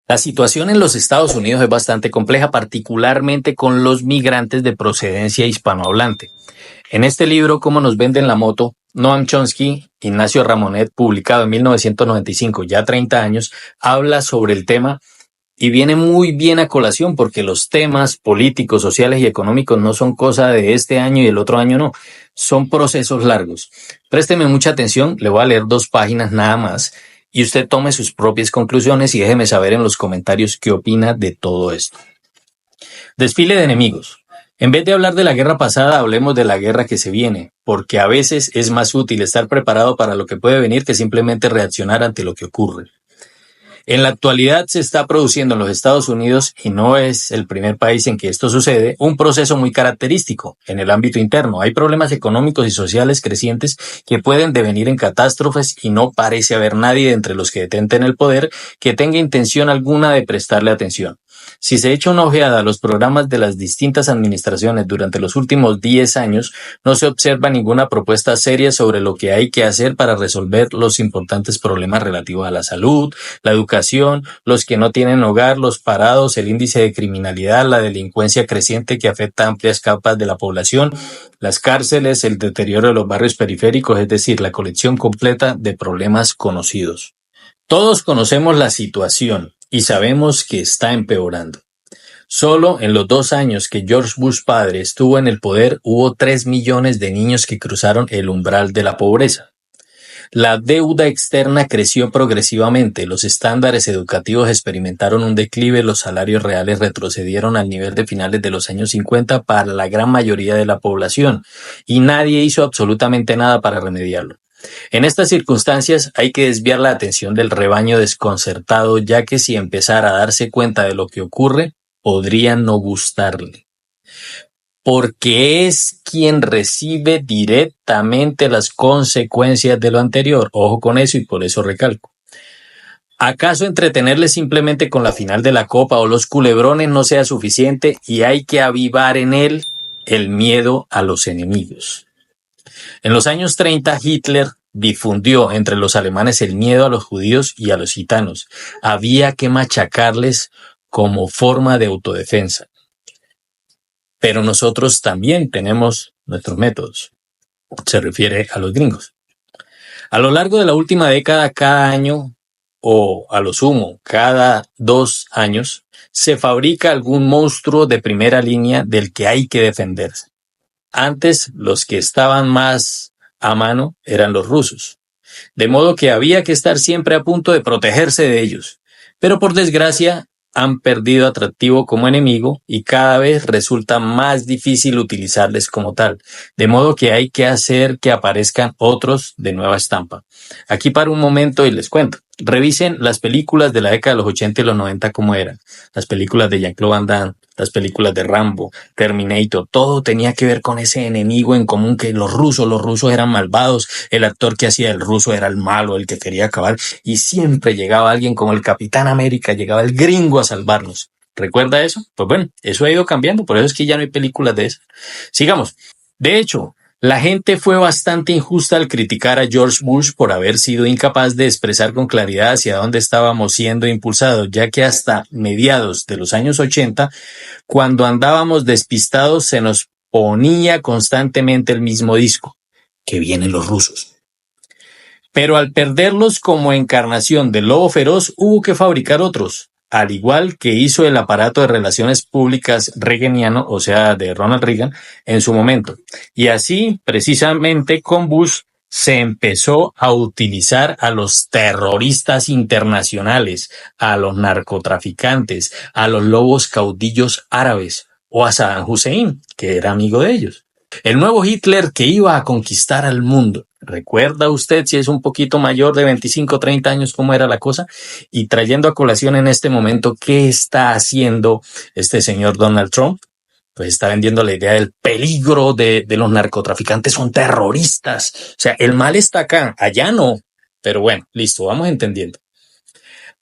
La situación en los Estados Unidos es bastante compleja, particularmente con los migrantes de procedencia hispanohablante. En este libro, Cómo nos venden la moto, Noam Chomsky, Ignacio Ramonet, publicado en 1995, ya 30 años, habla sobre el tema y viene muy bien a colación porque los temas políticos, sociales y económicos no son cosa de este año y el otro año no, son procesos largos. Présteme mucha atención, le voy a leer 2 páginas nada más y usted tome sus propias conclusiones y déjeme saber en los comentarios qué opina de todo esto. Desfile de enemigos. En vez de hablar de la guerra pasada, hablemos de la guerra que se viene, porque a veces es más útil estar preparado para lo que puede venir que simplemente reaccionar ante lo que ocurre. En la actualidad se está produciendo en los Estados Unidos, y no es el primer país en que esto sucede, un proceso muy característico en el ámbito interno. Hay problemas económicos y sociales crecientes que pueden devenir en catástrofes y no parece haber nadie entre los que detenten el poder que tenga intención alguna de prestarle atención. Si se echa una ojeada a los programas de las distintas administraciones durante los últimos 10 años, no se observa ninguna propuesta seria sobre lo que hay que hacer para resolver los importantes problemas relativos a la salud, la educación, los que no tienen hogar, los parados, el índice de criminalidad, la delincuencia creciente que afecta a amplias capas de la población, las cárceles, el deterioro de los barrios periféricos, es decir, la colección completa de problemas conocidos. Todos conocemos la situación y sabemos que está empeorando. Solo en los 2 años que George Bush padre estuvo en el poder hubo 3 millones de niños que cruzaron el umbral de la pobreza. La deuda externa creció progresivamente, los estándares educativos experimentaron un declive, los salarios reales retrocedieron al nivel de finales de los años 50 para la gran mayoría de la población, y nadie hizo absolutamente nada para remediarlo. En estas circunstancias hay que desviar la atención del rebaño desconcertado, ya que si empezara a darse cuenta de lo que ocurre, podría no gustarle. Porque es quien recibe directamente las consecuencias de lo anterior. Ojo con eso y por eso recalco. ¿Acaso entretenerle simplemente con la final de la Copa o los culebrones no sea suficiente y hay que avivar en él el miedo a los enemigos? En los años 30, Hitler difundió entre los alemanes el miedo a los judíos y a los gitanos. Había que machacarles como forma de autodefensa. Pero nosotros también tenemos nuestros métodos. Se refiere a los gringos. A lo largo de la última década, cada año, o a lo sumo, cada 2 años, se fabrica algún monstruo de primera línea del que hay que defenderse. Antes, los que estaban más a mano eran los rusos, de modo que había que estar siempre a punto de protegerse de ellos. Pero por desgracia, han perdido atractivo como enemigo y cada vez resulta más difícil utilizarles como tal, de modo que hay que hacer que aparezcan otros de nueva estampa. Aquí paro un momento y les cuento. Revisen las películas de la década de los 80 y los 90 como eran. Las películas de Jean-Claude Van Damme, las películas de Rambo, Terminator, todo tenía que ver con ese enemigo en común que los rusos eran malvados, el actor que hacía el ruso era el malo, el que quería acabar, y siempre llegaba alguien como el Capitán América, llegaba el gringo a salvarnos. ¿Recuerda eso? Pues bueno, eso ha ido cambiando, por eso es que ya no hay películas de esas. Sigamos. De hecho, la gente fue bastante injusta al criticar a George Bush por haber sido incapaz de expresar con claridad hacia dónde estábamos siendo impulsados, ya que hasta mediados de los años 80, cuando andábamos despistados, se nos ponía constantemente el mismo disco, que vienen los rusos. Pero al perderlos como encarnación del lobo feroz, hubo que fabricar otros, al igual que hizo el aparato de relaciones públicas reaganiano, o sea, de Ronald Reagan, en su momento. Y así, precisamente con Bush, se empezó a utilizar a los terroristas internacionales, a los narcotraficantes, a los lobos caudillos árabes o a Saddam Hussein, que era amigo de ellos. El nuevo Hitler que iba a conquistar al mundo. ¿Recuerda usted, si es un poquito mayor de 25 o 30 años, cómo era la cosa? Y trayendo a colación en este momento, ¿qué está haciendo este señor Donald Trump? Pues está vendiendo la idea del peligro de los narcotraficantes, son terroristas. O sea, el mal está acá, allá no. Pero bueno, listo, vamos entendiendo.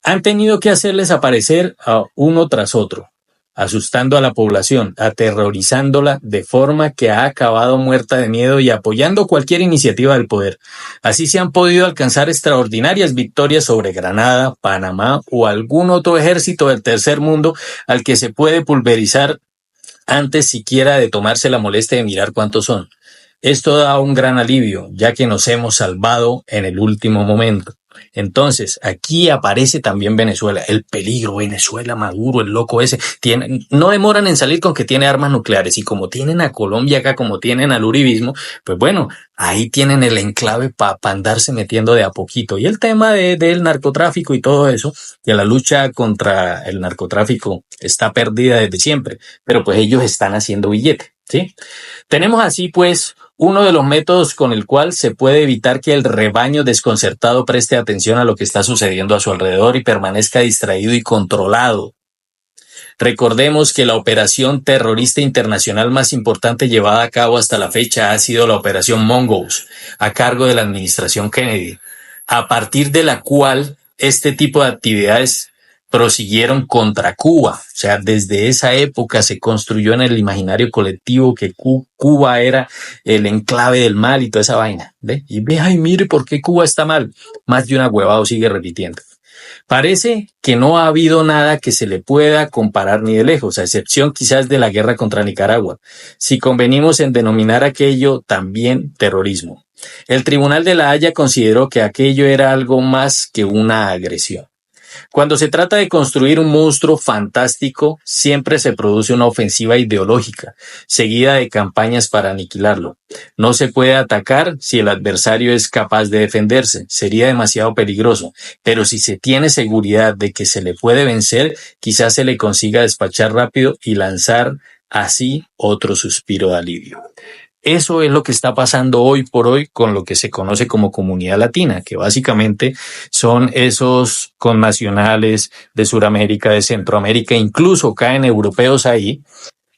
Han tenido que hacerles aparecer a uno tras otro. asustando a la población, aterrorizándola de forma que ha acabado muerta de miedo y apoyando cualquier iniciativa del poder. Así se han podido alcanzar extraordinarias victorias sobre Granada, Panamá o algún otro ejército del tercer mundo al que se puede pulverizar antes siquiera de tomarse la molestia de mirar cuántos son. Esto da un gran alivio, ya que nos hemos salvado en el último momento. Entonces, aquí aparece también Venezuela, el peligro, Venezuela, Maduro, el loco ese, no demoran en salir con que tiene armas nucleares, y como tienen a Colombia acá, como tienen al uribismo, pues bueno, ahí tienen el enclave para andarse metiendo de a poquito. Y el tema del narcotráfico y todo eso, que la lucha contra el narcotráfico está perdida desde siempre, pero pues ellos están haciendo billete, ¿sí? Tenemos así pues uno de los métodos con el cual se puede evitar que el rebaño desconcertado preste atención a lo que está sucediendo a su alrededor y permanezca distraído y controlado. Recordemos que la operación terrorista internacional más importante llevada a cabo hasta la fecha ha sido la operación Mongoose, a cargo de la administración Kennedy, a partir de la cual este tipo de actividades prosiguieron contra Cuba. O sea, desde esa época se construyó en el imaginario colectivo que Cuba era el enclave del mal y toda esa vaina. ¿Ve? Y ve, ay, mire, ¿por qué Cuba está mal? Más de un agüevado sigue repitiendo. Parece que no ha habido nada que se le pueda comparar ni de lejos, a excepción quizás de la guerra contra Nicaragua, si convenimos en denominar aquello también terrorismo. El Tribunal de la Haya consideró que aquello era algo más que una agresión. Cuando se trata de construir un monstruo fantástico, siempre se produce una ofensiva ideológica, seguida de campañas para aniquilarlo. No se puede atacar si el adversario es capaz de defenderse, sería demasiado peligroso, pero si se tiene seguridad de que se le puede vencer, quizás se le consiga despachar rápido y lanzar así otro suspiro de alivio. Eso es lo que está pasando hoy por hoy con lo que se conoce como comunidad latina, que básicamente son esos connacionales de Sudamérica, de Centroamérica, incluso caen europeos ahí.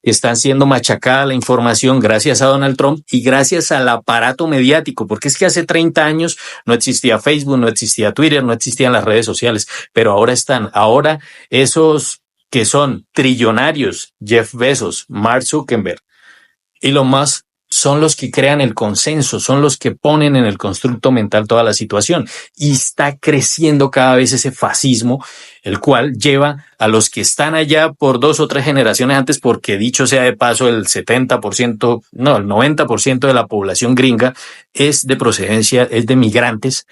Están siendo machacada la información gracias a Donald Trump y gracias al aparato mediático, porque es que hace 30 años no existía Facebook, no existía Twitter, no existían las redes sociales, pero ahora están. Ahora esos que son trillonarios, Jeff Bezos, Mark Zuckerberg, Elon Musk, son los que crean el consenso, son los que ponen en el constructo mental toda la situación. Y está creciendo cada vez ese fascismo, el cual lleva a los que están allá por 2 o 3 generaciones antes, porque dicho sea de paso, el 70%, no, el 90% de la población gringa es de procedencia, es de migrantes,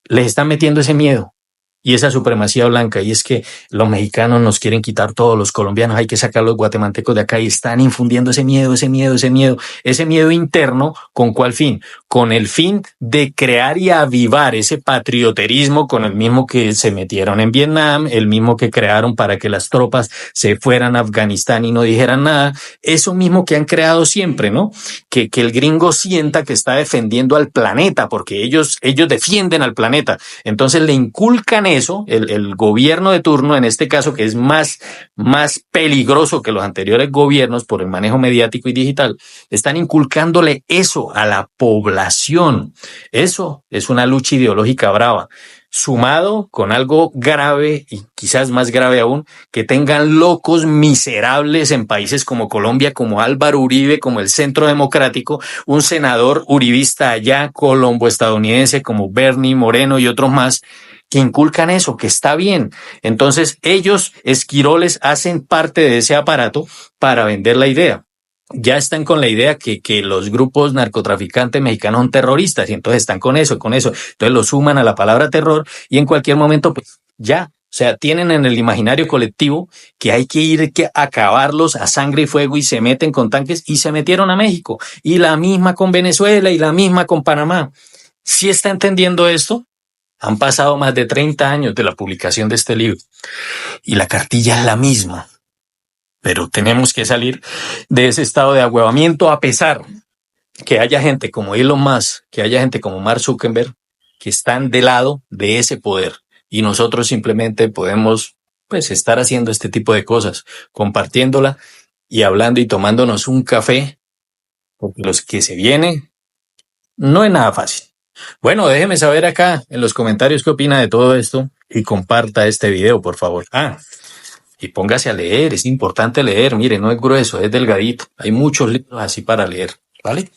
les están metiendo ese miedo y esa supremacía blanca, y es que los mexicanos nos quieren quitar todos, los colombianos hay que sacar los guatemaltecos de acá, y están infundiendo ese miedo interno. ¿Con cuál fin? Con el fin de crear y avivar ese patrioterismo, con el mismo que se metieron en Vietnam, el mismo que crearon para que las tropas se fueran a Afganistán y no dijeran nada, eso mismo que han creado siempre, ¿no? Que el gringo sienta que está defendiendo al planeta, porque ellos defienden al planeta, entonces le inculcan eso, el gobierno de turno, en este caso, que es más peligroso que los anteriores gobiernos por el manejo mediático y digital, están inculcándole eso a la población. Eso es una lucha ideológica brava, sumado con algo grave y quizás más grave aún, que tengan locos miserables en países como Colombia, como Álvaro Uribe, como el Centro Democrático, un senador uribista allá, colombo estadounidense como Bernie Moreno y otros más, que inculcan eso, que está bien. Entonces ellos, esquiroles, hacen parte de ese aparato para vender la idea. Ya están con la idea que los grupos narcotraficantes mexicanos son terroristas, y entonces están con eso. Entonces lo suman a la palabra terror, y en cualquier momento, pues ya. O sea, tienen en el imaginario colectivo que hay que ir a acabarlos a sangre y fuego, y se meten con tanques, y se metieron a México. Y la misma con Venezuela, y la misma con Panamá. ¿Sí está entendiendo esto? Han pasado más de 30 años de la publicación de este libro y la cartilla es la misma, pero tenemos que salir de ese estado de ahuevamiento, a pesar que haya gente como Elon Musk, que haya gente como Mark Zuckerberg, que están del lado de ese poder, y nosotros simplemente podemos pues estar haciendo este tipo de cosas, compartiéndola y hablando y tomándonos un café, porque los que se viene no es nada fácil. Bueno, déjeme saber acá en los comentarios qué opina de todo esto y comparta este video, por favor. Y póngase a leer, es importante leer, mire, no es grueso, es delgadito. Hay muchos libros así para leer, ¿vale?